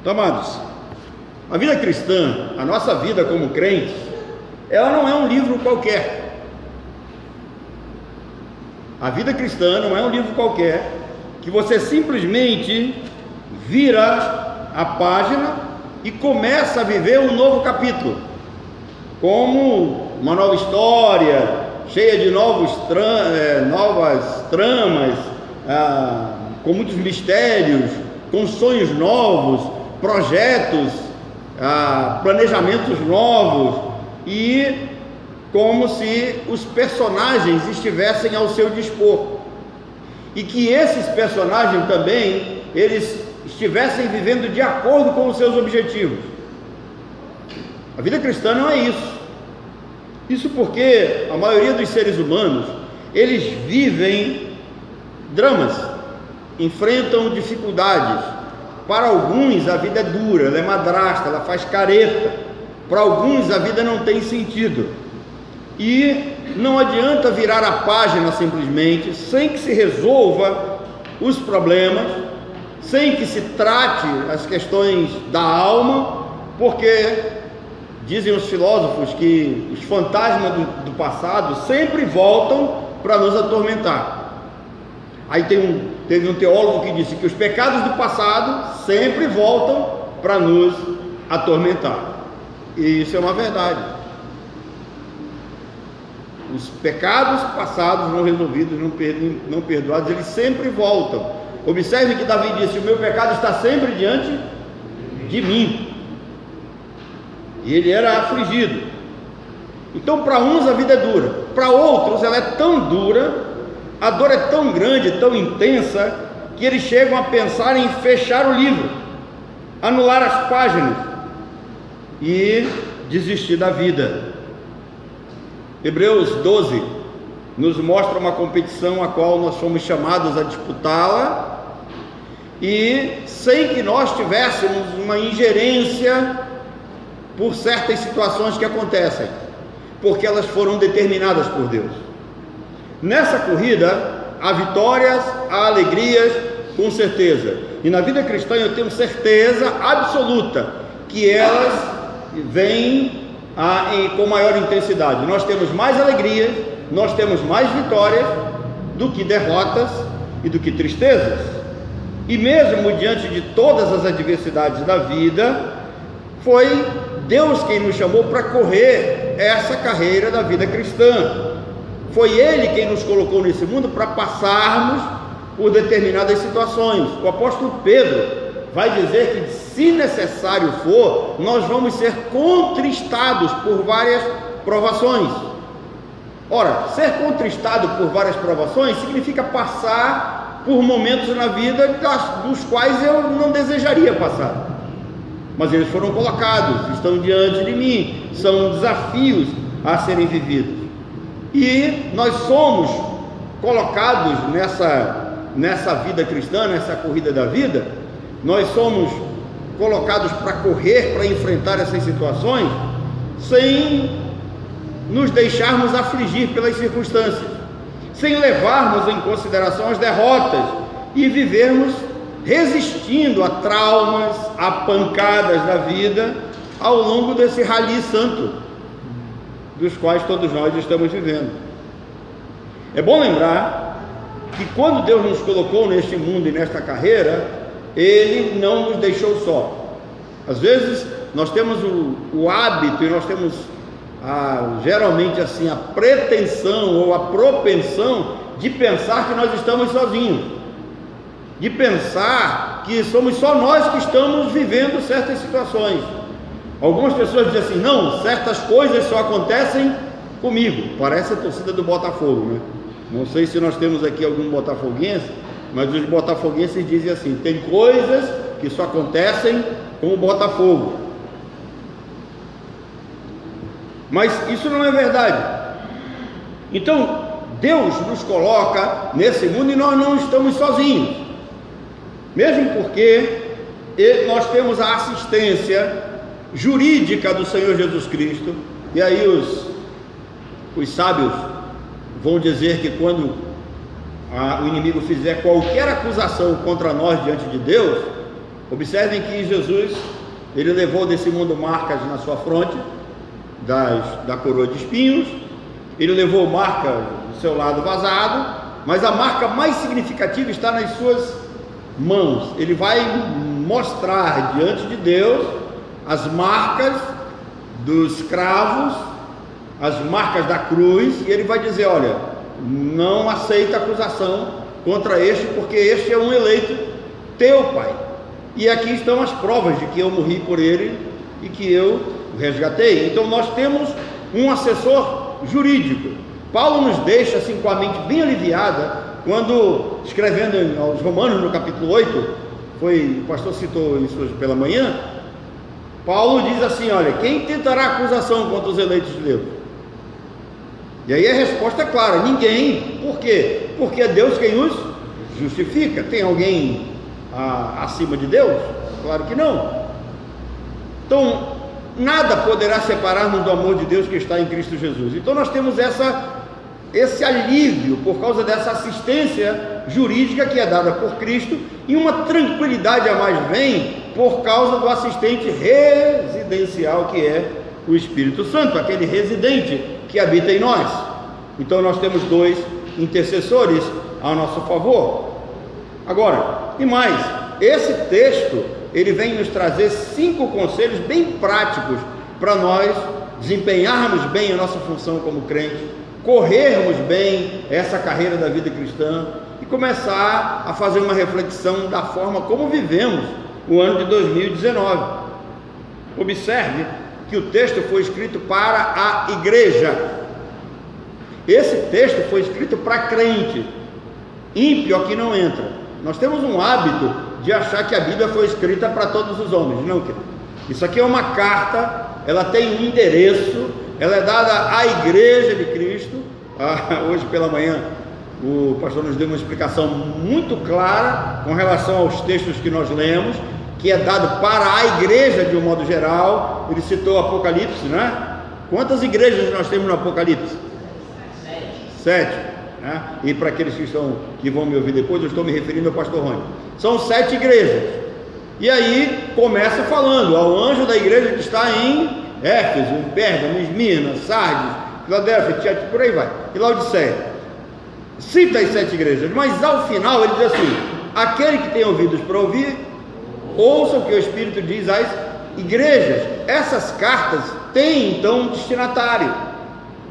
Então, amados, a vida cristã, a nossa vida como crentes, ela não é um livro qualquer. A vida cristã não é um livro qualquer, que você simplesmente vira a página e começa a viver um novo capítulo, como uma nova história, cheia de novas tramas, com muitos mistérios, com sonhos novos, projetos, planejamentos novos, e como se os personagens estivessem ao seu dispor, e que esses personagens também, eles estivessem vivendo de acordo com os seus objetivos. A vida cristã não é isso. Isso porque a maioria dos seres humanos, eles vivem dramas, enfrentam dificuldades. Para alguns a vida é dura, ela é madrasta, ela faz careta. Para alguns a vida não tem sentido. E não adianta virar a página simplesmente, sem que se resolva os problemas, sem que se trate as questões da alma, porque dizem os filósofos que os fantasmas do passado sempre voltam para nos atormentar. Aí teve um teólogo que disse que os pecados do passado sempre voltam para nos atormentar. E isso é uma verdade. Os pecados passados não resolvidos, não perdoados, eles sempre voltam. Observe que Davi disse: o meu pecado está sempre diante de mim. E ele era afligido. Então, para uns a vida é dura, para outros ela é tão dura, a dor é tão grande, tão intensa, que eles chegam a pensar em fechar o livro, anular as páginas e desistir da vida. Hebreus 12 nos mostra uma competição a qual nós fomos chamados a disputá-la, e sem que nós tivéssemos uma ingerência por certas situações que acontecem, porque elas foram determinadas por Deus. Nessa corrida há vitórias, há alegrias, com certeza, e na vida cristã eu tenho certeza absoluta que elas vêm com maior intensidade. Nós temos mais alegrias, nós temos mais vitórias do que derrotas e do que tristezas. E mesmo diante de todas as adversidades da vida, foi Deus quem nos chamou para correr essa carreira da vida cristã. Foi Ele quem nos colocou nesse mundo para passarmos por determinadas situações. O apóstolo Pedro vai dizer que, se necessário for, nós vamos ser contristados por várias provações. Ora, ser contristado por várias provações significa passar por momentos na vida dos quais eu não desejaria passar, mas eles foram colocados, estão diante de mim, são desafios a serem vividos, e nós somos colocados nessa vida cristã, nessa corrida da vida. Nós somos colocados para correr, para enfrentar essas situações, sem nos deixarmos afligir pelas circunstâncias, sem levarmos em consideração as derrotas e vivermos resistindo a traumas, a pancadas da vida ao longo desse rally santo dos quais todos nós estamos vivendo. É bom lembrar que quando Deus nos colocou neste mundo e nesta carreira, Ele não nos deixou só. Às vezes nós temos o hábito, e nós temos geralmente assim a pretensão ou a propensão de pensar que nós estamos sozinhos, de pensar que somos só nós que estamos vivendo certas situações. Algumas pessoas dizem assim: não, certas coisas só acontecem comigo. Parece a torcida do Botafogo, né? Não sei se nós temos aqui algum botafoguense, mas os botafoguenses dizem assim: tem coisas que só acontecem com o Botafogo. Mas isso não é verdade. Então Deus nos coloca nesse mundo e nós não estamos sozinhos, mesmo porque nós temos a assistência jurídica do Senhor Jesus Cristo. E aí os sábios vão dizer que quando o inimigo fizer qualquer acusação contra nós diante de Deus, Observem que Jesus, ele levou desse mundo marcas na sua fronte, da coroa de espinhos, ele levou marcas do seu lado vazado, mas a marca mais significativa está nas suas mãos. Ele vai mostrar diante de Deus as marcas dos cravos, as marcas da cruz, e ele vai dizer: olha, não aceita acusação contra este, porque este é um eleito teu, Pai. E aqui estão as provas de que eu morri por ele e que eu o resgatei. Então nós temos um assessor jurídico. Paulo nos deixa assim com a mente bem aliviada, quando escrevendo aos Romanos no capítulo 8, o pastor citou isso hoje pela manhã. Paulo diz assim: olha, quem tentará acusação contra os eleitos de Deus? E aí a resposta é clara: ninguém. Por quê? Porque é Deus quem os justifica. Tem alguém acima de Deus? Claro que não. Então nada poderá separar-nos do amor de Deus que está em Cristo Jesus. Então nós temos esse alívio por causa dessa assistência jurídica que é dada por Cristo, e uma tranquilidade a mais vem por causa do assistente residencial que é o Espírito Santo, aquele residente que habita em nós. Então nós temos dois intercessores ao nosso favor. Agora, e mais, esse texto ele vem nos trazer 5 conselhos bem práticos para nós desempenharmos bem a nossa função como crente, corrermos bem essa carreira da vida cristã e começar a fazer uma reflexão da forma como vivemos o ano de 2019. Observe que o texto foi escrito para a igreja. Esse texto foi escrito para crente. Ímpio aqui não entra. Nós temos um hábito de achar que a Bíblia foi escrita para todos os homens. Não, querido. Isso aqui é uma carta, ela tem um endereço, ela é dada à igreja de Cristo. Hoje pela manhã o pastor nos deu uma explicação muito clara com relação aos textos que nós lemos, que é dado para a igreja de um modo geral. Ele citou Apocalipse, né? Quantas igrejas nós temos no Apocalipse? 7. Né? E para aqueles que vão me ouvir depois, eu estou me referindo ao pastor Rony. São 7 igrejas. E aí começa falando ao anjo da igreja que está em Éfeso, em Pérgamo, em Esmirna, Sardes, Filadélfia, Tiatira, por aí vai, e Laodiceia. Cita as 7 igrejas, mas ao final ele diz assim: aquele que tem ouvidos para ouvir, ouça o que o Espírito diz às igrejas. Essas cartas têm então um destinatário.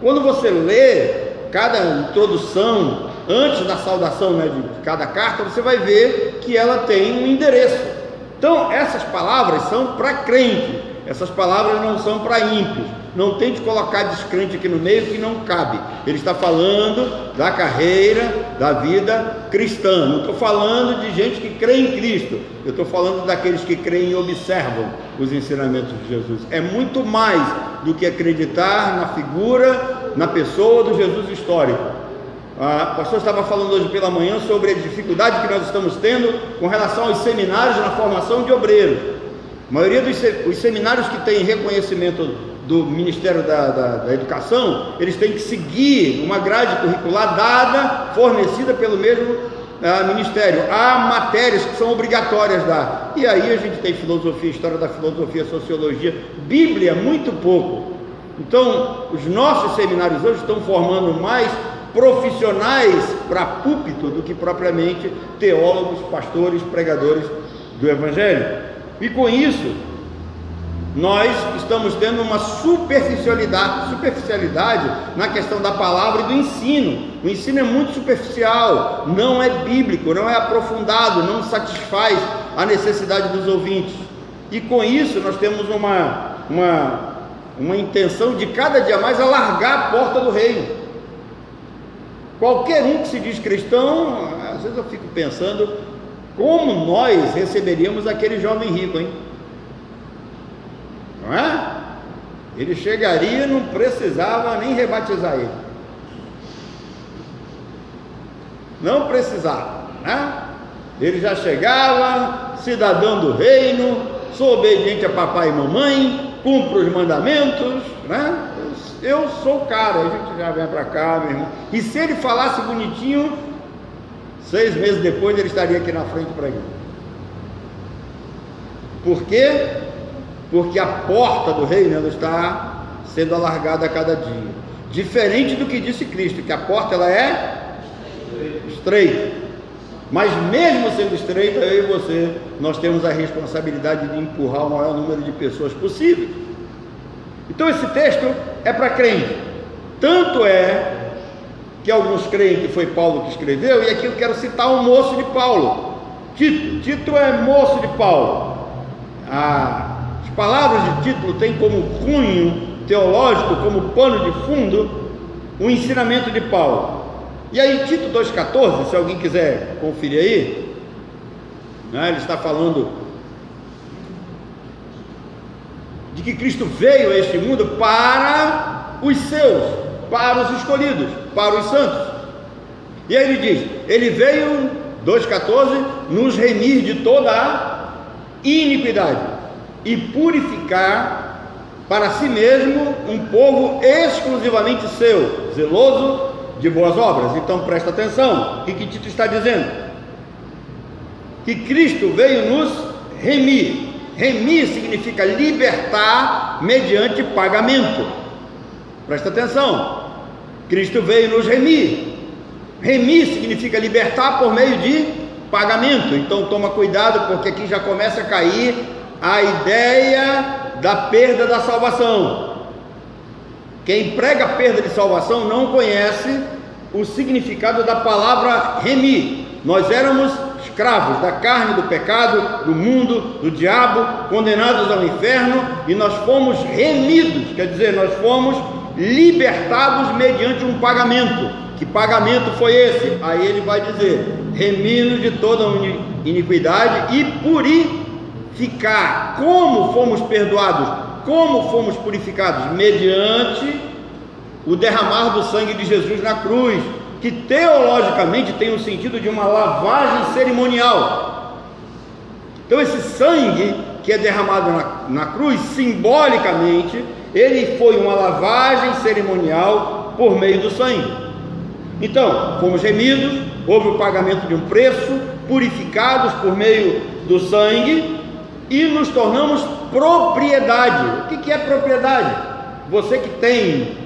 Quando você lê cada introdução, antes da saudação, né, de cada carta, você vai ver que ela tem um endereço. Então essas palavras são para crente, essas palavras não são para ímpios. Não tente colocar descrente aqui no meio, que não cabe. Ele está falando da carreira, da vida cristã. Não estou falando de gente que crê em Cristo, eu estou falando daqueles que creem e observam os ensinamentos de Jesus. É muito mais do que acreditar na figura, na pessoa do Jesus histórico. O pastor estava falando hoje pela manhã sobre a dificuldade que nós estamos tendo com relação aos seminários na formação de obreiros. A maioria dos seminários que têm reconhecimento do Ministério da Educação, eles têm que seguir uma grade curricular dada, fornecida pelo mesmo Ministério. Há matérias que são obrigatórias dar. E aí a gente tem filosofia, história da filosofia, sociologia, Bíblia, muito pouco. Então, os nossos seminários hoje estão formando mais profissionais para púlpito do que propriamente teólogos, pastores, pregadores do Evangelho. E com isso, nós estamos tendo uma superficialidade na questão da palavra e do ensino. O ensino é muito superficial, não é bíblico, não é aprofundado, não satisfaz a necessidade dos ouvintes. E com isso nós temos uma intenção de cada dia mais alargar a porta do reino. Qualquer um que se diz cristão, às vezes eu fico pensando como nós receberíamos aquele jovem rico, hein? Não é? Ele chegaria, não precisava nem rebatizar ele. Não precisava, né? Ele já chegava, cidadão do reino, sou obediente a papai e mamãe, cumpro os mandamentos, né? Eu sou o cara, a gente já vem para cá, meu irmão. E se ele falasse bonitinho, 6 meses depois ele estaria aqui na frente para ele. Por quê? Porque a porta do reino ela está sendo alargada a cada dia. Diferente do que disse Cristo, que a porta ela é estreita. Mas mesmo sendo estreita, eu e você, nós temos a responsabilidade de empurrar o maior número de pessoas possível. Então esse texto é para crente. Tanto é que alguns creem que foi Paulo que escreveu, e aqui eu quero citar um moço de Paulo, Tito. Tito é moço de Paulo. As palavras de Tito têm como cunho teológico, como pano de fundo, o ensinamento de Paulo. E aí Tito 2,14, se alguém quiser conferir aí, né, ele está falando de que Cristo veio a este mundo para os seus, para os escolhidos, para os santos. E aí ele diz, ele veio, 2,14, nos remir de toda a iniquidade e purificar para si mesmo um povo exclusivamente seu, zeloso de boas obras. Então presta atenção, o que Tito está dizendo? Que Cristo veio nos remir. Remir significa libertar mediante pagamento. Presta atenção, Cristo veio nos remir. Remir significa libertar por meio de pagamento. Então toma cuidado, porque aqui já começa a cair a ideia da perda da salvação. Quem prega a perda de salvação não conhece o significado da palavra remir. Nós éramos escravos da carne, do pecado, do mundo, do diabo, condenados ao inferno, e nós fomos remidos, quer dizer, nós fomos libertados mediante um pagamento. Que pagamento foi esse? Aí ele vai dizer, remir-nos de toda iniquidade e purificar. Como fomos perdoados? Como fomos purificados? Mediante o derramar do sangue de Jesus na cruz, que teologicamente tem o sentido de uma lavagem cerimonial. Então esse sangue que é derramado na cruz, simbolicamente, ele foi uma lavagem cerimonial por meio do sangue. Então, fomos remidos, houve o pagamento de um preço, purificados por meio do sangue, e nos tornamos propriedade. O que é propriedade? Você que tem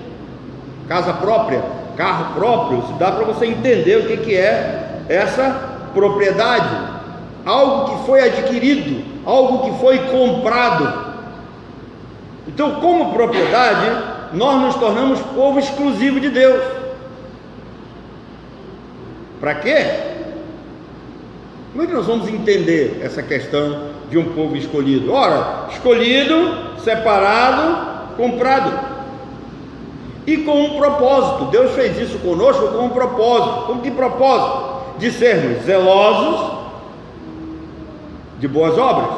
casa própria, carro próprio, se dá para você entender o que é essa propriedade. Algo que foi adquirido, algo que foi comprado. Então, como propriedade, nós nos tornamos povo exclusivo de Deus. Para quê? Como é que nós vamos entender essa questão de um povo escolhido? Ora, escolhido, separado, comprado. E com um propósito. Deus fez isso conosco com um propósito. Com que propósito? De sermos zelosos de boas obras.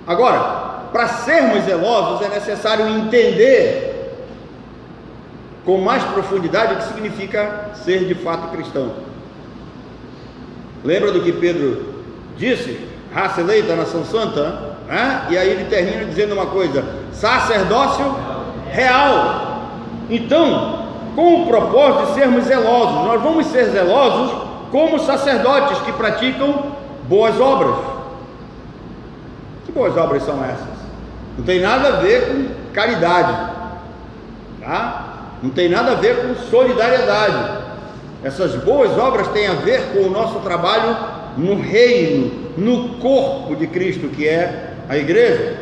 Agora, para sermos zelosos é necessário entender com mais profundidade o que significa ser de fato cristão. Lembra do que Pedro disse? Raça eleita, nação santa, né? E aí ele termina dizendo uma coisa: sacerdócio real. Então, com o propósito de sermos zelosos, nós vamos ser zelosos como sacerdotes que praticam boas obras. Que boas obras são essas? Não tem nada a ver com caridade, tá? Não tem nada a ver com solidariedade. Essas boas obras têm a ver com o nosso trabalho no reino, no corpo de Cristo, que é a igreja.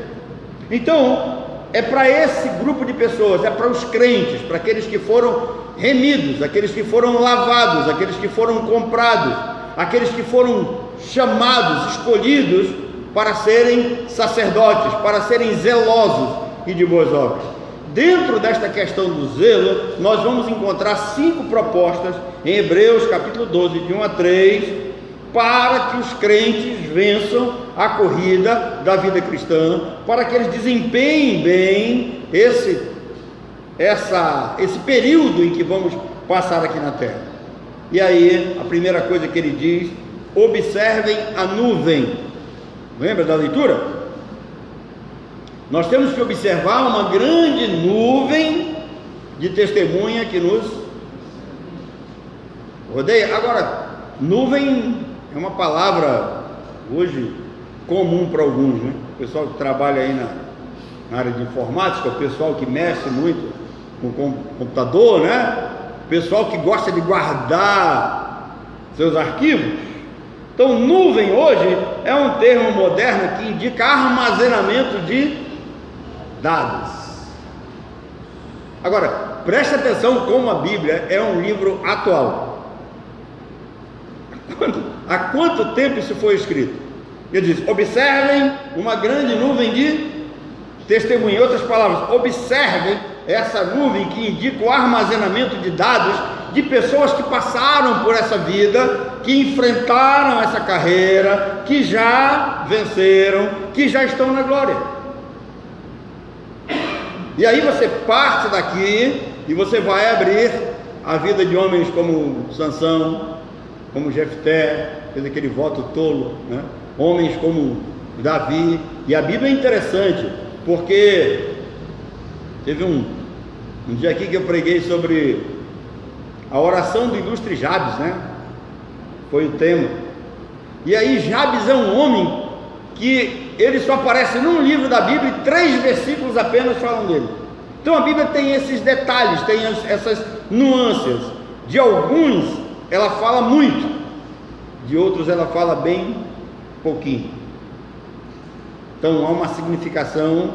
Então, é para esse grupo de pessoas, é para os crentes, para aqueles que foram remidos, aqueles que foram lavados, aqueles que foram comprados, aqueles que foram chamados, escolhidos para serem sacerdotes, para serem zelosos e de boas obras. Dentro desta questão do zelo, nós vamos encontrar 5 propostas em Hebreus capítulo 12, de 1 a 3, para que os crentes vençam a corrida da vida cristã, para que eles desempenhem bem esse período em que vamos passar aqui na terra. E aí, a primeira coisa que ele diz: observem a nuvem. Lembra da leitura? Nós temos que observar uma grande nuvem de testemunha que nos rodeia. Agora, nuvem é uma palavra hoje comum para alguns, né? o pessoal que trabalha aí na área de informática, o pessoal que mexe muito com o computador, né? O pessoal que gosta de guardar seus arquivos. Então, nuvem hoje é um termo moderno que indica armazenamento de dados. Agora, preste atenção como a Bíblia é um livro atual. Há quanto tempo isso foi escrito? Ele diz: observem uma grande nuvem de testemunha. Em outras palavras, observem essa nuvem que indica o armazenamento de dados de pessoas que passaram por essa vida, que enfrentaram essa carreira, que já venceram, que já estão na glória. E aí você parte daqui e você vai abrir a vida de homens como Sansão, como Jefté, fez aquele voto tolo, né? Homens como Davi. E a Bíblia é interessante, porque teve um dia aqui que eu preguei sobre a oração do ilustre Jabes, né? Foi o tema. E aí Jabes é um homem que ele só aparece num livro da Bíblia e 3 versículos apenas falam dele. Então a Bíblia tem esses detalhes, tem essas nuances. De alguns ela fala muito, de outros ela fala bem pouquinho. Então há uma significação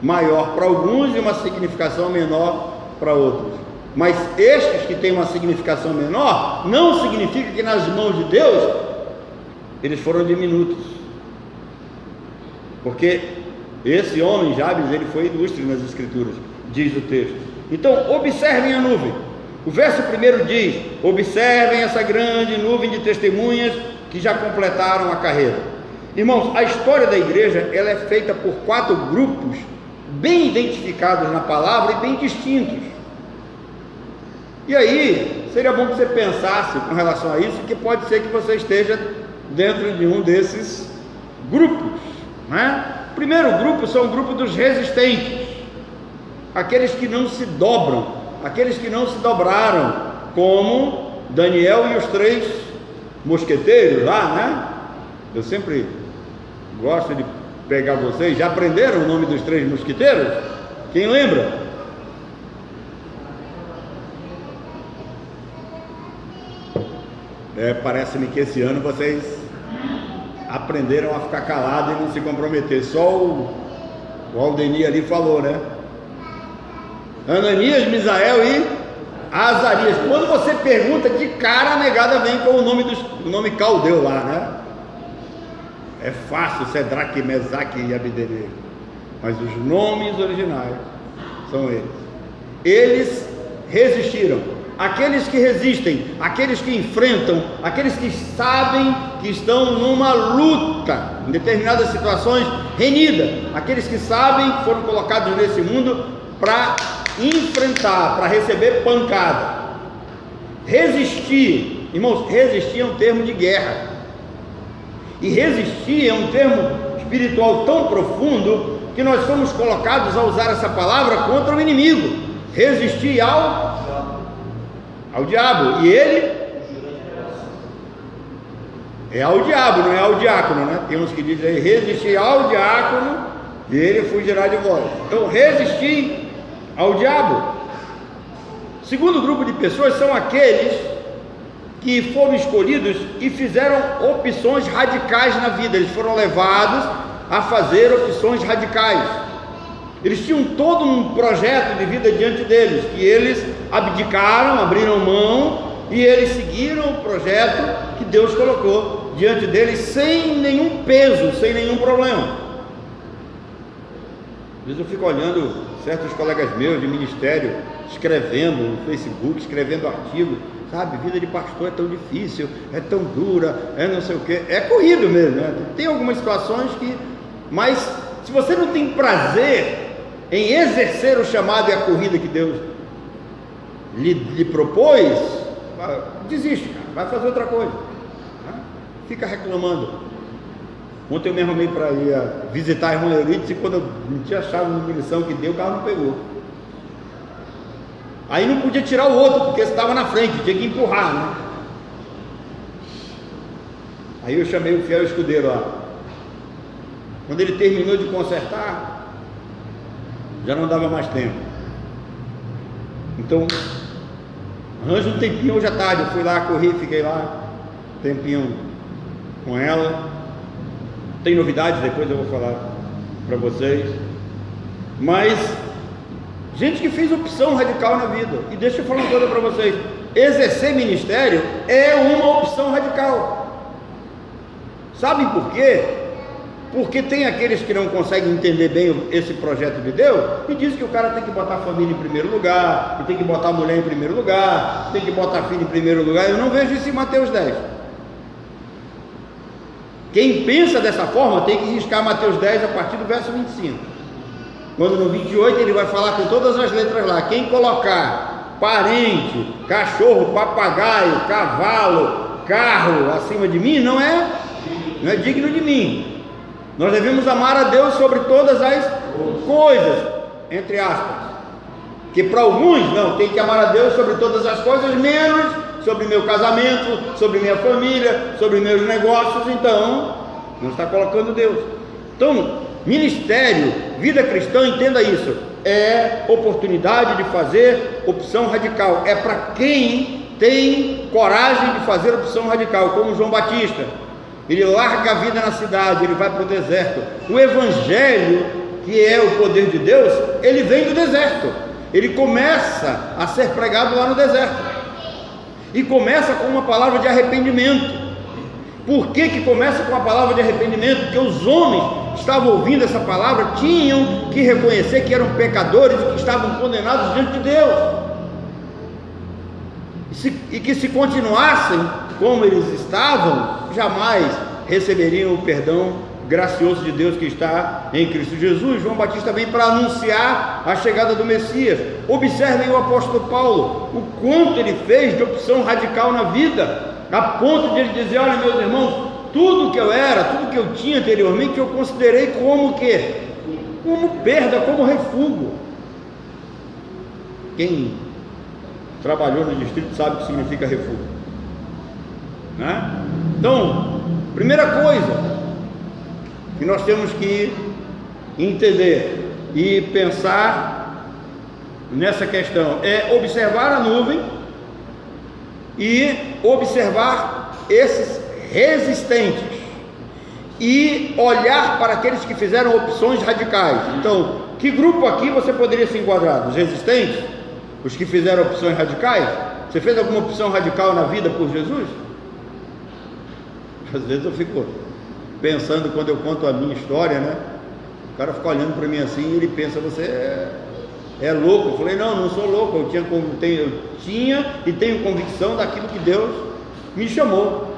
maior para alguns e uma significação menor para outros. Mas estes que têm uma significação menor, não significa que nas mãos de Deus eles foram diminutos. Porque esse homem, Jabes, ele foi ilustre nas Escrituras, diz o texto. Então, observem a nuvem. O verso 1 diz: observem essa grande nuvem de testemunhas que já completaram a carreira. Irmãos, a história da igreja, ela é feita por 4 grupos bem identificados na palavra e bem distintos. E aí, seria bom que você pensasse com relação a isso, que pode ser que você esteja dentro de um desses grupos, né? O primeiro grupo são o grupo dos resistentes, aqueles que não se dobram, aqueles que não se dobraram, como Daniel e os 3 mosqueteiros lá, né? Eu sempre gosto de pegar vocês. Já aprenderam o nome dos 3 mosqueteiros? Quem lembra? Parece-me que esse ano vocês aprenderam a ficar calados e não se comprometer. Só o Aldenir ali falou, né? Ananias, Misael e Azarias. Quando você pergunta, de cara a negada vem com o nome caldeu lá, né? É fácil, Sedraque, Mesaque e Abdenego. Mas os nomes originais são eles. Eles resistiram. Aqueles que resistem, aqueles que enfrentam, aqueles que sabem que estão numa luta, em determinadas situações renhida, aqueles que sabem que foram colocados nesse mundo para enfrentar, para receber pancada. Resistir, irmãos, resistir é um termo de guerra, e resistir é um termo espiritual tão profundo que nós fomos colocados a usar essa palavra contra o inimigo. Resistir ao diabo, e ele é ao diabo, não é ao diácono, né? Tem uns que dizem aí: resistir ao diácono e ele fugirá de vós. Então, resistir ao diabo. Segundo grupo de pessoas são aqueles que foram escolhidos e fizeram opções radicais na vida. Eles foram levados a fazer opções radicais. Eles tinham todo um projeto de vida diante deles, que eles abdicaram, abriram mão, e eles seguiram o projeto que Deus colocou diante deles sem nenhum peso, sem nenhum problema. Às vezes eu fico olhando certos colegas meus de ministério escrevendo no Facebook, escrevendo artigo, sabe, vida de pastor é tão difícil, é tão dura, é não sei o que, é corrido mesmo, né? Tem algumas situações que, mas se você não tem prazer em exercer o chamado e a corrida que Deus lhe propôs, desiste, cara, vai fazer outra coisa, né? Fica reclamando. Ontem eu me arrumei para ir visitar a irmã Euridice, e quando eu meti a chave de munição que deu, o carro não pegou. Aí não podia tirar o outro, porque estava na frente, tinha que empurrar, né? Aí eu chamei o fiel escudeiro lá. Quando ele terminou de consertar, já não dava mais tempo. Então, arranja um tempinho hoje à tarde. Eu fui lá, corri, fiquei lá, tempinho com ela. Tem novidades, depois eu vou falar para vocês. Mas, gente que fez opção radical na vida. E deixa eu falar uma coisa para vocês: exercer ministério é uma opção radical. Sabem por quê? Porque tem aqueles que não conseguem entender bem esse projeto de Deus e dizem que o cara tem que botar a família em primeiro lugar, que tem que botar a mulher em primeiro lugar, tem que botar a filha em primeiro lugar. Eu não vejo isso em Mateus 10. Quem pensa dessa forma tem que riscar Mateus 10 a partir do verso 25. Quando no 28 ele vai falar com todas as letras lá: quem colocar parente, cachorro, papagaio, cavalo, carro acima de mim não é digno de mim. Nós devemos amar a Deus sobre todas as coisas, entre aspas. Que para alguns, não, tem que amar a Deus sobre todas as coisas, menos sobre meu casamento, sobre minha família, sobre meus negócios. Então, não está colocando Deus. Então, ministério, vida cristã, entenda isso, é oportunidade de fazer opção radical. É para quem tem coragem de fazer opção radical, como João Batista. Ele larga a vida na cidade, ele vai para o deserto. O evangelho, que é o poder de Deus, ele vem do deserto. Ele começa a ser pregado lá no deserto. E começa com uma palavra de arrependimento. Por que começa com a palavra de arrependimento? Porque os homens que estavam ouvindo essa palavra tinham que reconhecer que eram pecadores e que estavam condenados diante de Deus. E que se continuassem como eles estavam, jamais receberiam o perdão gracioso de Deus que está em Cristo Jesus. João Batista vem para anunciar a chegada do Messias. Observem o apóstolo Paulo, o quanto ele fez de opção radical na vida, a ponto de ele dizer: olha, meus irmãos, tudo que eu era, tudo que eu tinha anteriormente, eu considerei como quê? Como perda, como refúgio. Quem trabalhou no distrito sabe o que significa refúgio, né? Então, primeira coisa que nós temos que entender e pensar nessa questão é observar a nuvem e observar esses resistentes e olhar para aqueles que fizeram opções radicais. Então, que grupo aqui você poderia se enquadrar? Os resistentes? Os que fizeram opções radicais? Você fez alguma opção radical na vida por Jesus? Às vezes eu fico pensando, quando eu conto a minha história, né? O cara fica olhando para mim assim e ele pensa: você é louco. Eu falei: não sou louco, eu tinha e tenho convicção daquilo que Deus me chamou.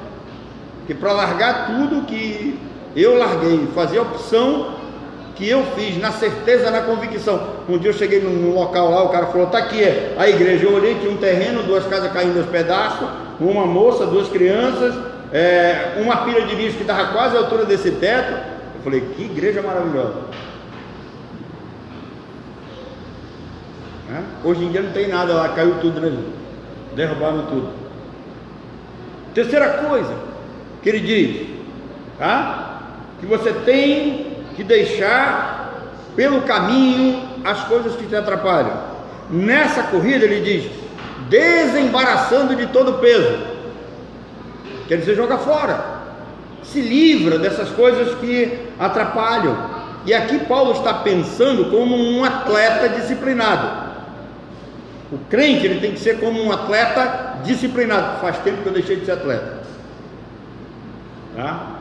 Que para largar tudo que eu larguei, fazer a opção que eu fiz, na certeza, na convicção. Um dia eu cheguei num local lá, o cara falou: tá aqui a igreja. Eu olhei, tinha um terreno, 2 casas caindo aos pedaços, uma moça, 2 crianças, uma pilha de lixo que estava quase à altura desse teto. Eu falei: que igreja maravilhosa. Hoje em dia não tem nada lá, caiu tudo, né? Derrubaram tudo. Terceira coisa que ele diz, tá? Que você tem que deixar pelo caminho as coisas que te atrapalham. Nessa corrida ele diz: desembaraçando de todo o peso. Quer dizer, joga fora, se livra dessas coisas que atrapalham. E aqui Paulo está pensando como um atleta disciplinado. O crente, ele tem que ser como um atleta disciplinado. Faz tempo que eu deixei de ser atleta, tá?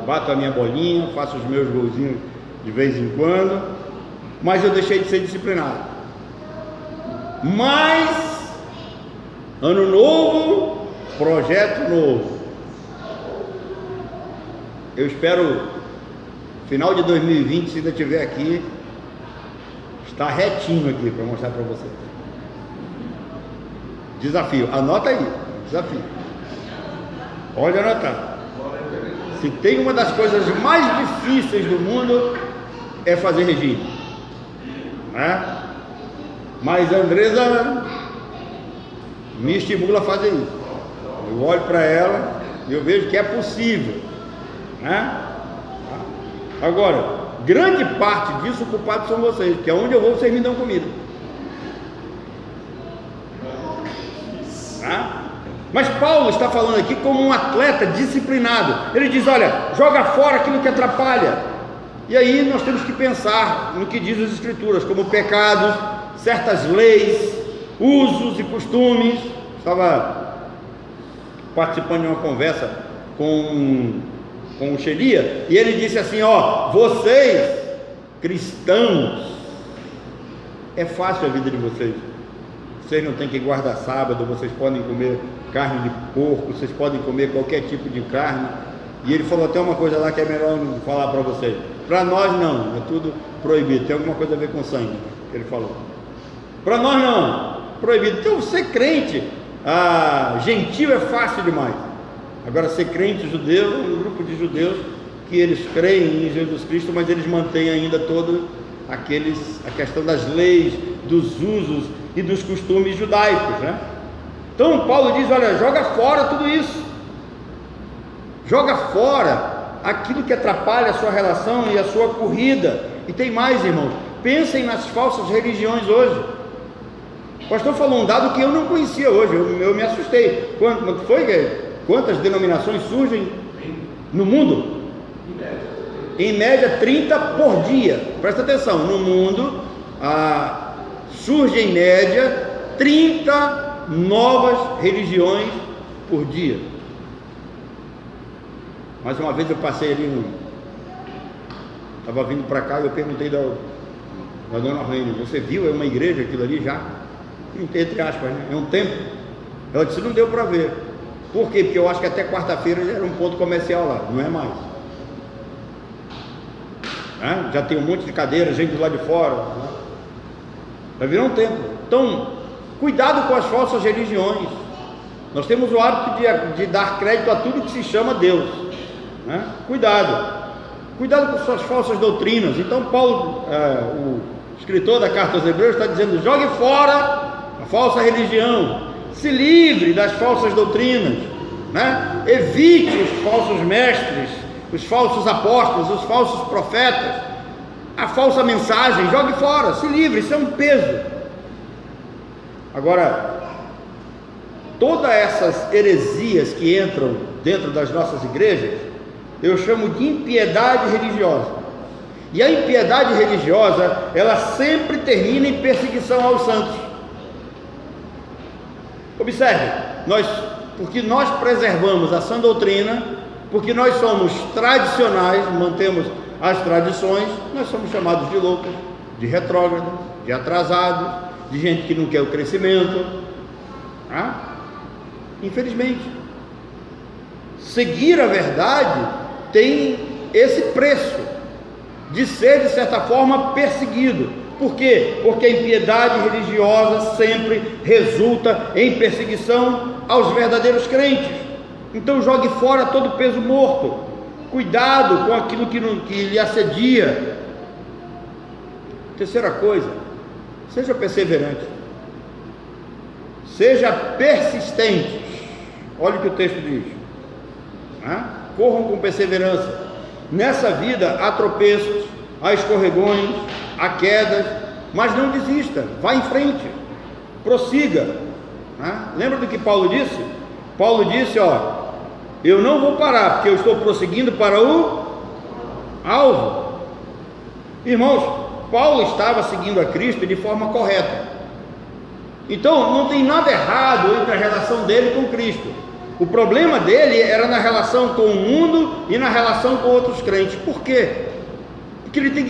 Bato a minha bolinha, faço os meus golzinhos de vez em quando, mas eu deixei de ser disciplinado. Mas ano novo, projeto novo. Eu espero final de 2020, se ainda estiver aqui, estar retinho aqui para mostrar para vocês. Desafio, anota aí, desafio. Pode anotar. Se tem uma das coisas mais difíceis do mundo, é fazer regime, né? Mas a Andresa me estimula a fazer isso. Eu olho para ela e eu vejo que é possível, né? Agora, grande parte disso, culpados são vocês, que aonde eu vou, vocês me dão comida. Tá? Mas Paulo está falando aqui como um atleta disciplinado. Ele diz, olha, joga fora aquilo que atrapalha. E aí nós temos que pensar no que diz as Escrituras, como pecados, certas leis, usos e costumes. Estava participando de uma conversa com o Xelia, e ele disse assim, ó, vocês, cristãos, é fácil a vida de vocês. Vocês não têm que guardar sábado, vocês podem comer carne de porco, vocês podem comer qualquer tipo de carne. E ele falou até uma coisa lá que é melhor não falar para vocês. Para nós não, é tudo proibido, tem alguma coisa a ver com sangue, ele falou. Para nós não, proibido. Então ser crente, gentil é fácil demais. Agora ser crente judeu, um grupo de judeus que eles creem em Jesus Cristo, mas eles mantêm ainda todo a questão das leis, dos usos e dos costumes judaicos, né? Então Paulo diz, olha, joga fora tudo isso, joga fora aquilo que atrapalha a sua relação e a sua corrida. E tem mais, irmãos, pensem nas falsas religiões hoje. O pastor falou um dado que eu não conhecia hoje, eu me assustei. Quanto foi? Quantas denominações surgem no mundo? Em média 30 por dia. Presta atenção, no mundo surge em média 30 novas religiões por dia. Mais uma vez eu passei ali, estava vindo para cá e eu perguntei da dona Arlene, você viu? É uma igreja aquilo ali já? Entre aspas, né? É um templo. Ela disse, não deu para ver. Por quê? Porque eu acho que até quarta-feira já era um ponto comercial lá, não é mais. Já tem um monte de cadeiras, gente do lado de fora, né? Vai virar um templo. Então, cuidado com as falsas religiões. Nós temos o hábito de dar crédito a tudo que se chama Deus, né? Cuidado com suas falsas doutrinas. Então Paulo, o escritor da carta aos Hebreus, está dizendo, jogue fora a falsa religião, se livre das falsas doutrinas, né? Evite os falsos mestres, os falsos apóstolos, os falsos profetas, a falsa mensagem, jogue fora, se livre, isso é um peso. Agora, todas essas heresias que entram dentro das nossas igrejas, eu chamo de impiedade religiosa. E a impiedade religiosa, ela sempre termina em perseguição aos santos. Observe, porque nós preservamos a sã doutrina, porque nós somos tradicionais, mantemos as tradições, nós somos chamados de loucos, de retrógrados, de atrasados, de gente que não quer o crescimento. Infelizmente, seguir a verdade tem esse preço de ser, de certa forma, perseguido. Por quê? Porque a impiedade religiosa sempre resulta em perseguição aos verdadeiros crentes. Então jogue fora todo o peso morto. Cuidado com aquilo que lhe assedia. Terceira coisa, seja perseverante, seja persistente. Olha o que o texto diz, corram com perseverança. Nessa vida há tropeços, há escorregões, há quedas, mas não desista, vá em frente, prossiga. Lembra do que Paulo disse? Paulo disse, eu não vou parar, porque eu estou prosseguindo para o alvo. Irmãos, Paulo estava seguindo a Cristo de forma correta. Então não tem nada errado entre a relação dele com Cristo. O problema dele era na relação com o mundo e na relação com outros crentes. Por quê? Porque ele tem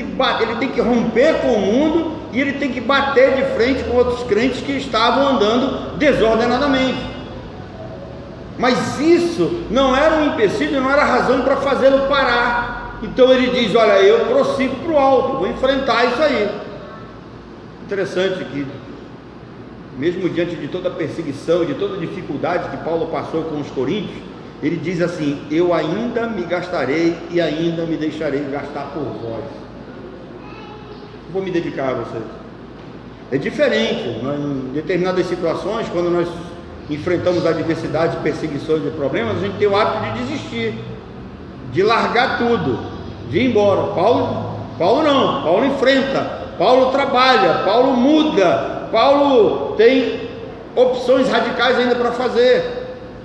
que romper com o mundo e ele tem que bater de frente com outros crentes que estavam andando desordenadamente. Mas isso não era um empecilho, não era razão para fazê-lo parar. Então ele diz, olha, eu prossigo para o alto, vou enfrentar isso aí. Interessante que, mesmo diante de toda a perseguição, de toda a dificuldade que Paulo passou com os coríntios, ele diz assim, eu ainda me gastarei e ainda me deixarei gastar por vós. Vou me dedicar a vocês. É diferente, em determinadas situações, quando nós enfrentamos adversidades, perseguições e problemas, a gente tem o hábito de desistir, de largar tudo. de ir embora. Paulo não, Paulo enfrenta, Paulo trabalha, Paulo muda, Paulo tem opções radicais ainda para fazer.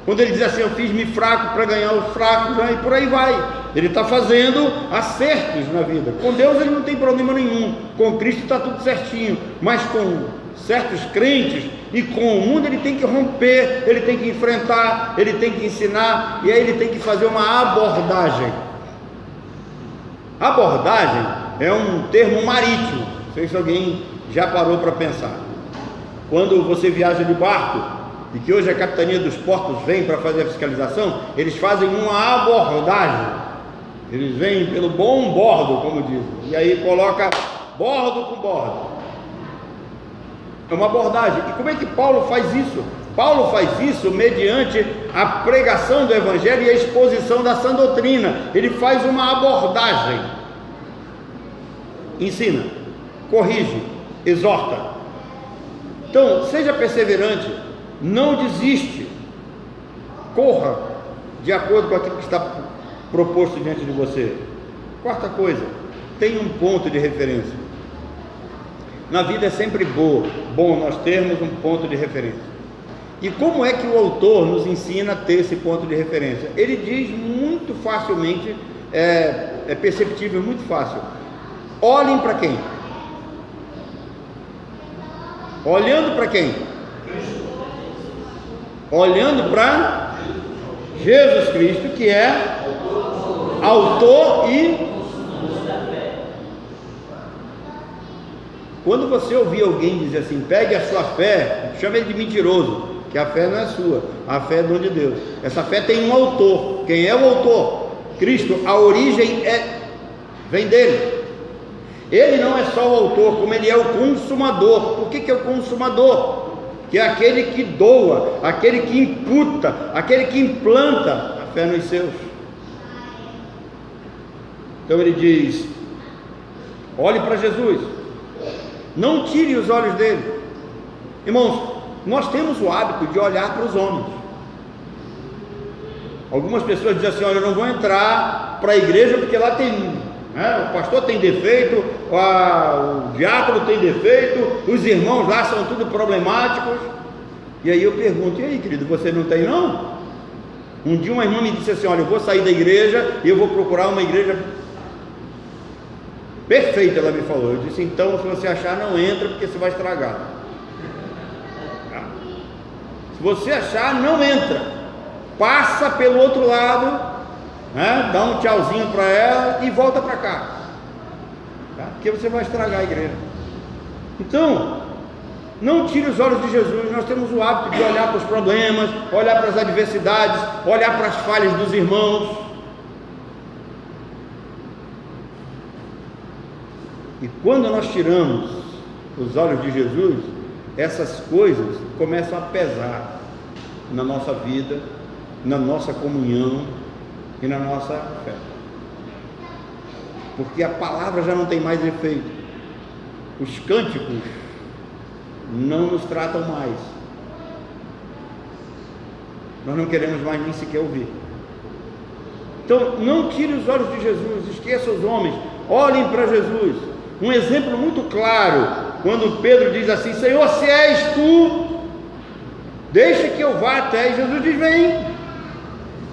Quando ele diz assim, eu fiz-me fraco para ganhar os fracos, né? E por aí vai. Ele está fazendo acertos na vida. Com Deus ele não tem problema nenhum, com Cristo está tudo certinho, mas com certos crentes e com o mundo ele tem que romper, ele tem que enfrentar, ele tem que ensinar, e aí ele tem que fazer uma abordagem. Abordagem é um termo marítimo, não sei se alguém já parou para pensar. Quando você viaja de barco, e que hoje a capitania dos portos vem para fazer a fiscalização, eles fazem uma abordagem, eles vêm pelo bom bordo, como dizem, e aí coloca bordo com bordo, é uma abordagem. E como é que Paulo faz isso? Paulo faz isso mediante a pregação do Evangelho e a exposição da sã doutrina. Ele faz uma abordagem, ensina, corrige, exorta. Então, seja perseverante, não desiste, corra de acordo com aquilo que está proposto diante de você. Quarta coisa, tenha um ponto de referência. Na vida é sempre bom nós termos um ponto de referência. E como é que o autor nos ensina a ter esse ponto de referência? Ele diz muito facilmente, é perceptível, muito fácil. Olhem para quem? Olhando para quem? Olhando para Jesus Cristo, que é autor e... Quando você ouvir alguém dizer assim, pegue a sua fé, chama ele de mentiroso, que a fé não é sua, a fé é dom de Deus. Essa fé tem um autor. Quem é o autor? Cristo. A origem vem dele. Ele não é só o autor, como ele é o consumador. Por que é o consumador? Que é aquele que doa, aquele que imputa, aquele que implanta a fé nos seus. Então ele diz, olhe para Jesus, não tire os olhos dele. Irmãos, nós temos o hábito de olhar para os homens. Algumas pessoas dizem assim, olha, eu não vou entrar para a igreja porque lá tem, o pastor tem defeito, o diácono tem defeito, os irmãos lá são tudo problemáticos. E aí eu pergunto, e aí, querido, você não tem não? Um dia uma irmã me disse assim, olha, eu vou sair da igreja e eu vou procurar uma igreja perfeita, ela me falou. Eu disse, então, se você achar, não entra, porque você vai estragar. Se você achar, não entra, passa pelo outro lado, dá um tchauzinho para ela e volta para cá, porque você vai estragar a igreja. Então, não tire os olhos de Jesus. Nós temos o hábito de olhar para os problemas, olhar para as adversidades, olhar para as falhas dos irmãos. E quando nós tiramos os olhos de Jesus, essas coisas começam a pesar na nossa vida, na nossa comunhão e na nossa fé, porque a palavra já não tem mais efeito, os cânticos não nos tratam mais, nós não queremos mais nem sequer ouvir. Então não tire os olhos de Jesus, esqueça os homens, olhem para Jesus. Um exemplo muito claro, quando Pedro diz assim, Senhor, se és tu, deixa que eu vá até, e Jesus diz, vem,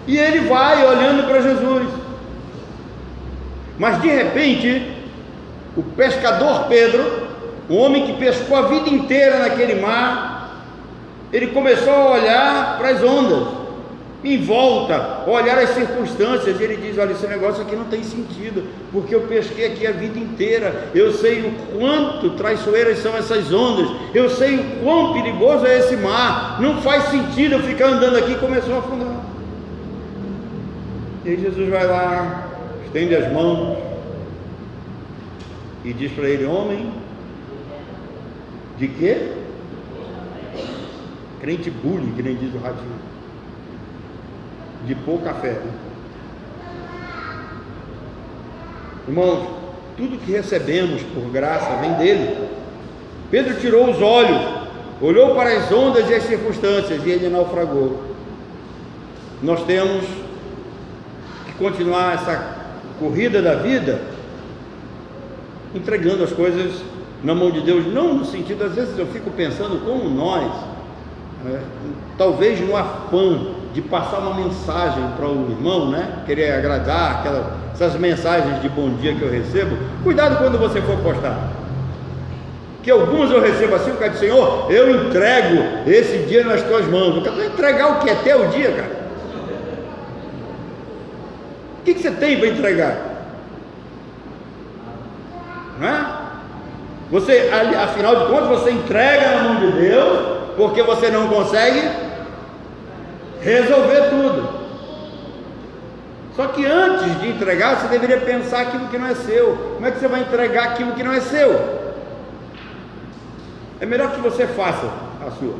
e ele vai olhando para Jesus. Mas de repente, o pescador Pedro, um homem que pescou a vida inteira naquele mar, ele começou a olhar para as ondas em volta, olhar as circunstâncias, e ele diz, olha, esse negócio aqui não tem sentido, porque eu pesquei aqui a vida inteira, eu sei o quanto traiçoeiras são essas ondas, eu sei o quão perigoso é esse mar, não faz sentido eu ficar andando aqui. Começou a afundar. E aí Jesus vai lá, estende as mãos e diz para ele, homem de quê? Crente bullying, que nem diz o ratinho, de pouca fé. Irmãos, tudo que recebemos por graça vem dele. Pedro tirou os olhos, olhou para as ondas e as circunstâncias, e ele naufragou. Nós temos que continuar essa corrida da vida, entregando as coisas na mão de Deus, não no sentido, às vezes eu fico pensando como nós, talvez no afã de passar uma mensagem para o irmão, né? Querer agradar, essas mensagens de bom dia que eu recebo, cuidado quando você for postar, que algumas eu recebo assim, o cara diz: Senhor, eu entrego esse dia nas tuas mãos. Eu quero entregar o que é teu dia, cara? O que você tem para entregar? Não é? Você, afinal de contas, você entrega na mão de Deus, porque você não consegue resolver tudo. Só que antes de entregar, você deveria pensar aquilo que não é seu. Como é que você vai entregar aquilo que não é seu? É melhor que você faça a sua.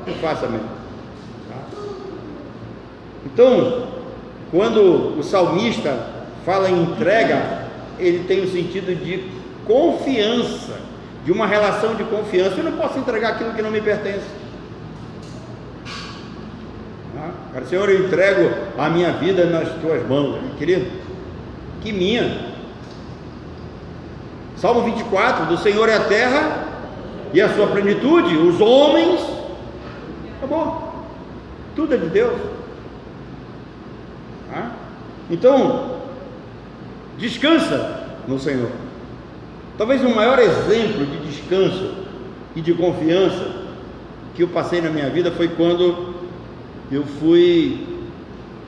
Você faça mesmo. Tá? Então, quando o salmista fala em entrega, ele tem o sentido de confiança, de uma relação de confiança. Eu não posso entregar aquilo que não me pertence. Cara, Senhor, eu entrego a minha vida nas tuas mãos, querido, que minha. Salmo 24, do Senhor é a terra e a sua plenitude, os homens, acabou, tudo é de Deus. Então, descansa no Senhor. Talvez o maior exemplo de descanso e de confiança que eu passei na minha vida foi quando eu fui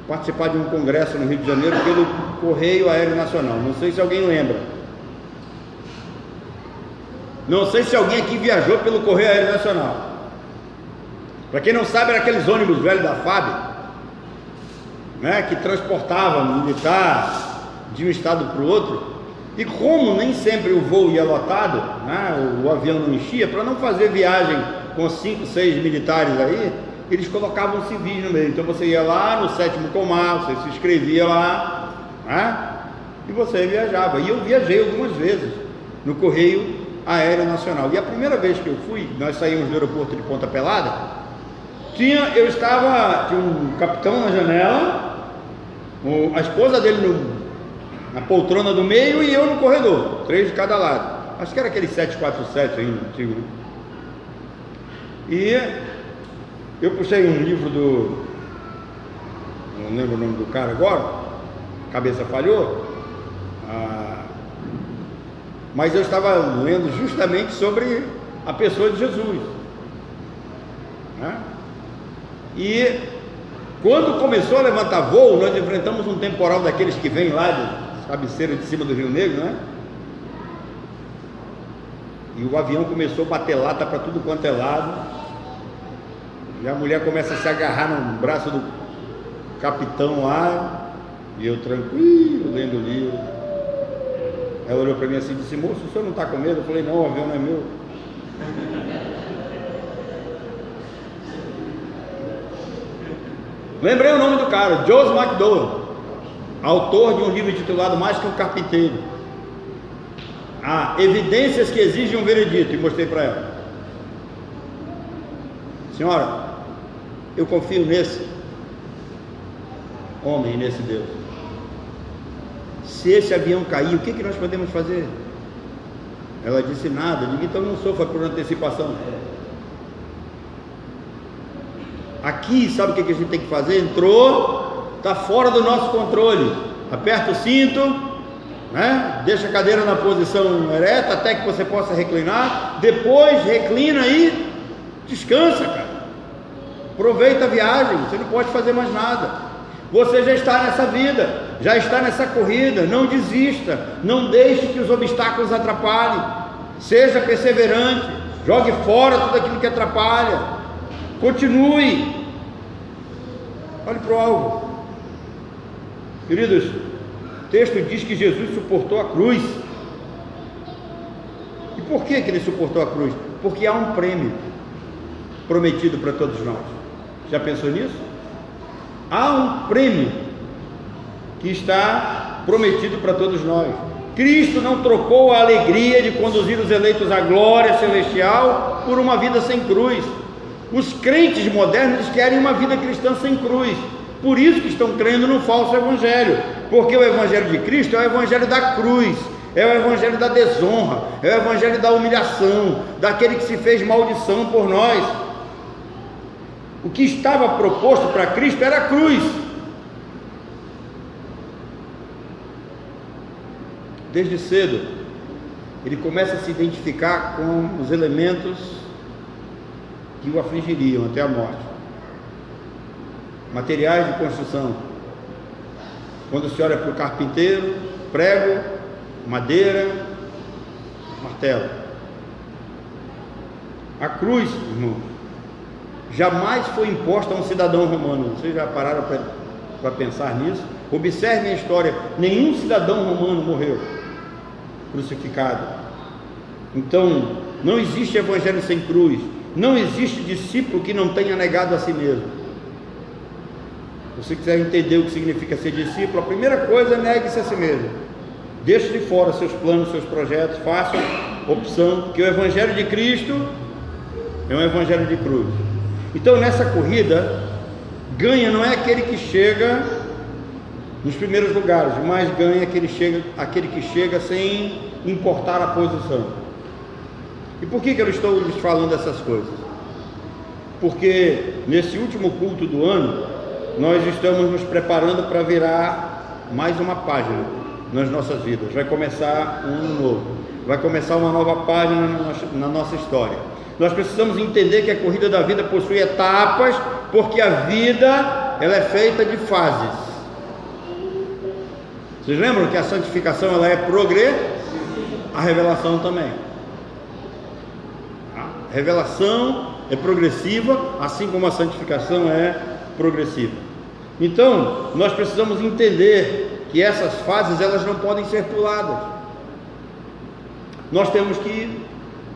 participar de um congresso no Rio de Janeiro pelo Correio Aéreo Nacional. Não sei se alguém lembra. Não sei se alguém aqui viajou pelo Correio Aéreo Nacional. Para quem não sabe, era aqueles ônibus velhos da FAB, né, que transportavam militar de um estado para o outro. E como nem sempre o voo ia lotado, né, o avião não enchia, para não fazer viagem com 5, 6 militares aí, eles colocavam civis no meio. Então você ia lá no 7º Comar, você se inscrevia lá, né, e você viajava. E eu viajei algumas vezes no Correio Aéreo Nacional. E a primeira vez que eu fui, nós saímos do aeroporto de Ponta Pelada, tinha um capitão na janela, a esposa dele na poltrona do meio e eu no corredor, 3 de cada lado. Acho que era aquele 747 ainda, antigo, né? E eu puxei um livro não lembro o nome do cara agora, cabeça falhou, mas eu estava lendo justamente sobre a pessoa de Jesus, né? E quando começou a levantar voo, nós enfrentamos um temporal daqueles que vem lá de cabeceira de cima do Rio Negro, né? E o avião começou a bater lata para tudo quanto é lado, e a mulher começa a se agarrar no braço do capitão lá, e eu tranquilo, lendo o livro. Ela olhou para mim assim e disse: moço, o senhor não está com medo? Eu falei: não, o avião não é meu. Lembrei o nome do cara, Joseph McDowell, autor de um livro titulado Mais que um Carpinteiro. Evidências que exigem um veredito, e mostrei para ela. Senhora, eu confio nesse homem, nesse Deus. Se esse avião cair, o que nós podemos fazer? Ela disse: nada. Eu digo: então não sofra por antecipação. Aqui, sabe o que a gente tem que fazer? Entrou, está fora do nosso controle. Aperta o cinto, né? Deixa a cadeira na posição ereta até que você possa reclinar. Depois reclina e descansa, cara. Aproveita a viagem. Você não pode fazer mais nada. Você já está nessa vida, já está nessa corrida. Não desista, não deixe que os obstáculos atrapalhem. Seja perseverante, jogue fora tudo aquilo que atrapalha. Continue. Olhe para o alvo. Queridos, o texto diz que Jesus suportou a cruz. E por que ele suportou a cruz? Porque há um prêmio prometido para todos nós. Já pensou nisso? Há um prêmio que está prometido para todos nós. Cristo não trocou a alegria de conduzir os eleitos à glória celestial por uma vida sem cruz. Os crentes modernos querem uma vida cristã sem cruz, por isso que estão crendo no falso evangelho. Porque o Evangelho de Cristo é o Evangelho da cruz, é o Evangelho da desonra, é o Evangelho da humilhação, daquele que se fez maldição por nós. O que estava proposto para Cristo era a cruz. Desde cedo, ele começa a se identificar com os elementos que o afligiriam até a morte. Materiais de construção. Quando se olha para o carpinteiro, prego, madeira, martelo. A cruz, irmão, jamais foi imposta a um cidadão romano. Vocês já pararam para pensar nisso? Observem a história: nenhum cidadão romano morreu crucificado. Então, não existe evangelho sem cruz. Não existe discípulo que não tenha negado a si mesmo. Se você quiser entender o que significa ser discípulo, a primeira coisa é negue-se a si mesmo. Deixe de fora seus planos, seus projetos, faça opção, porque o evangelho de Cristo é um evangelho de cruz. Então, nessa corrida, ganha não é aquele que chega nos primeiros lugares, mas ganha aquele que chega sem importar a posição. E por que eu estou lhes falando essas coisas? Porque nesse último culto do ano, nós estamos nos preparando para virar mais uma página nas nossas vidas. Vai começar um ano novo, vai começar uma nova página na nossa história. Nós precisamos entender que a corrida da vida possui etapas, porque a vida ela é feita de fases. Vocês lembram que a santificação ela é progressiva? A revelação também. A revelação é progressiva, assim como a santificação é progressiva. Então, nós precisamos entender que essas fases elas não podem ser puladas. Nós temos que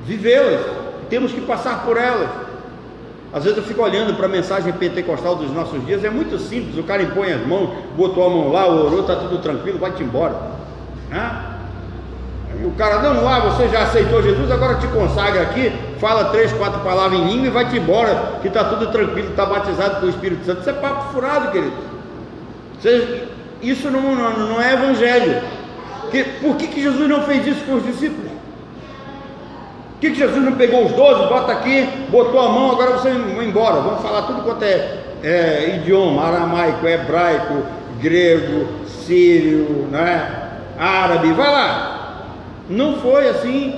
vivê-las, temos que passar por elas. Às vezes eu fico olhando para a mensagem pentecostal dos nossos dias, é muito simples, o cara impõe as mãos, botou a mão lá, orou, está tudo tranquilo, vai-te embora. Aí o cara, não, você já aceitou Jesus, agora te consagra aqui, fala 3, 4 palavras em língua e vai-te embora, que está tudo tranquilo, está batizado com o Espírito Santo. Isso é papo furado, querido. Isso não é evangelho. Por que Jesus não fez isso com os discípulos? Por que Jesus não pegou os 12, bota aqui, botou a mão, agora você vai embora, vamos falar tudo quanto é idioma, aramaico, hebraico, grego, sírio, árabe, vai lá. Não foi assim.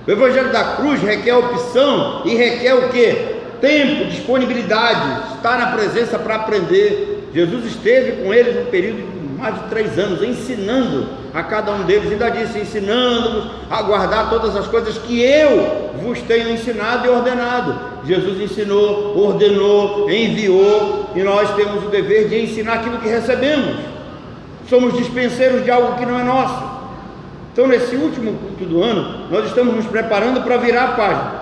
O evangelho da cruz requer opção e requer o quê? Tempo, disponibilidade, estar na presença para aprender. Jesus esteve com eles um período de mais de 3 anos, ensinando a cada um deles, ainda disse, ensinando-vos a guardar todas as coisas que eu vos tenho ensinado e ordenado. Jesus ensinou, ordenou, enviou, e nós temos o dever de ensinar aquilo que recebemos. Somos dispenseiros de algo que não é nosso. Então, nesse último culto do ano, nós estamos nos preparando para virar a página.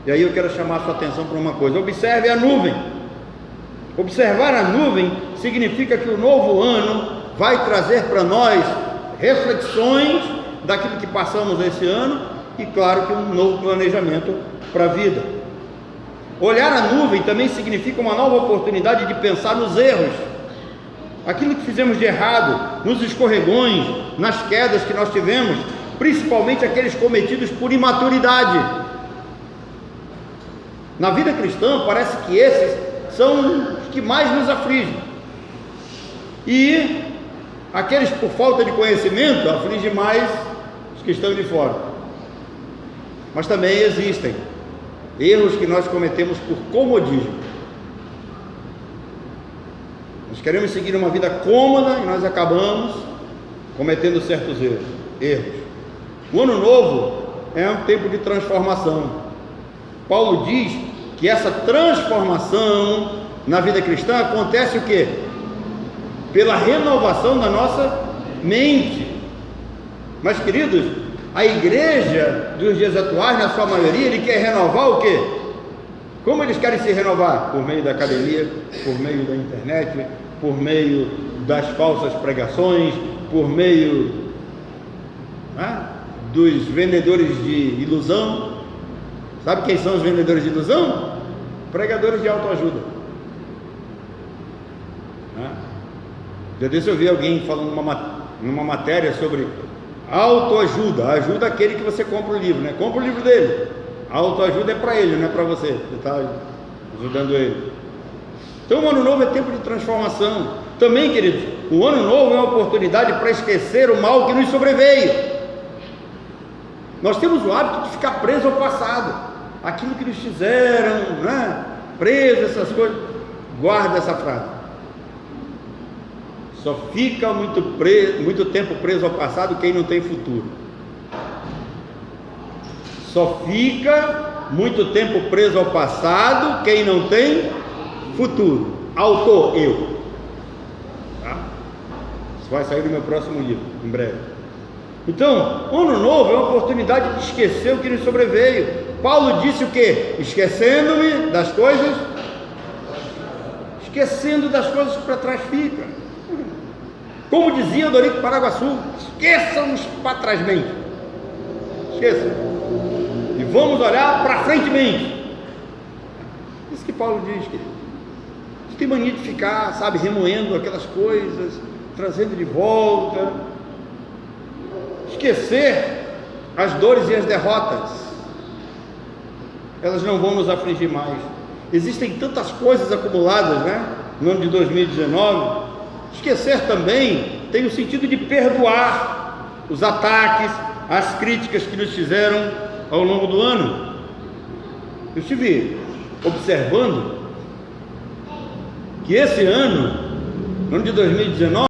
E aí eu quero chamar a sua atenção para uma coisa: observe a nuvem. Observar a nuvem significa que o novo ano vai trazer para nós reflexões daquilo que passamos esse ano e, claro, que um novo planejamento para a vida. Olhar a nuvem também significa uma nova oportunidade de pensar nos erros, aquilo que fizemos de errado, nos escorregões, nas quedas que nós tivemos, principalmente aqueles cometidos por imaturidade. Na vida cristã, parece que esses são os que mais nos afligem, e aqueles por falta de conhecimento afligem mais os que estão de fora. Mas também existem erros que nós cometemos por comodismo. Nós queremos seguir uma vida cômoda e nós acabamos cometendo certos erros. O ano novo é um tempo de transformação. Paulo diz que essa transformação na vida cristã acontece o quê? Pela renovação da nossa mente. Mas, queridos, a igreja dos dias atuais, na sua maioria, ele quer renovar o quê? Como eles querem se renovar? Por meio da academia, por meio da internet, por meio das falsas pregações, por meio dos vendedores de ilusão. Sabe quem são os vendedores de ilusão? Pregadores de autoajuda. Já desse eu vi alguém falando numa matéria sobre autoajuda. Ajuda aquele que você compra o livro, né? Compra o livro dele. A autoajuda é para ele, não é para você. Você está ajudando ele. Então o ano novo é tempo de transformação. Também, queridos, o ano novo é uma oportunidade para esquecer o mal que nos sobreveio. Nós temos o hábito de ficar preso ao passado, aquilo que nos fizeram, né? Preso, essas coisas. Guarda essa frase. Só fica muito tempo preso ao passado quem não tem futuro. Só fica muito tempo preso ao passado quem não tem futuro. Autor, eu. Tá? Isso vai sair do meu próximo livro, em breve. Então, ano novo é uma oportunidade de esquecer o que nos sobreveio. Paulo disse o quê? Esquecendo-me das coisas, esquecendo das coisas que para trás ficam. Como dizia Dorico Paraguaçu, esqueçam os para trás mente. Esqueçam. E vamos olhar para frente mente. Isso que Paulo diz, querido. A gente tem mania de ficar, sabe, remoendo aquelas coisas, trazendo de volta. Esquecer as dores e as derrotas. Elas não vão nos afligir mais. Existem tantas coisas acumuladas, né, no ano de 2019. Esquecer também tem o sentido de perdoar os ataques, as críticas que nos fizeram ao longo do ano. Eu estive observando que esse ano, no ano de 2019,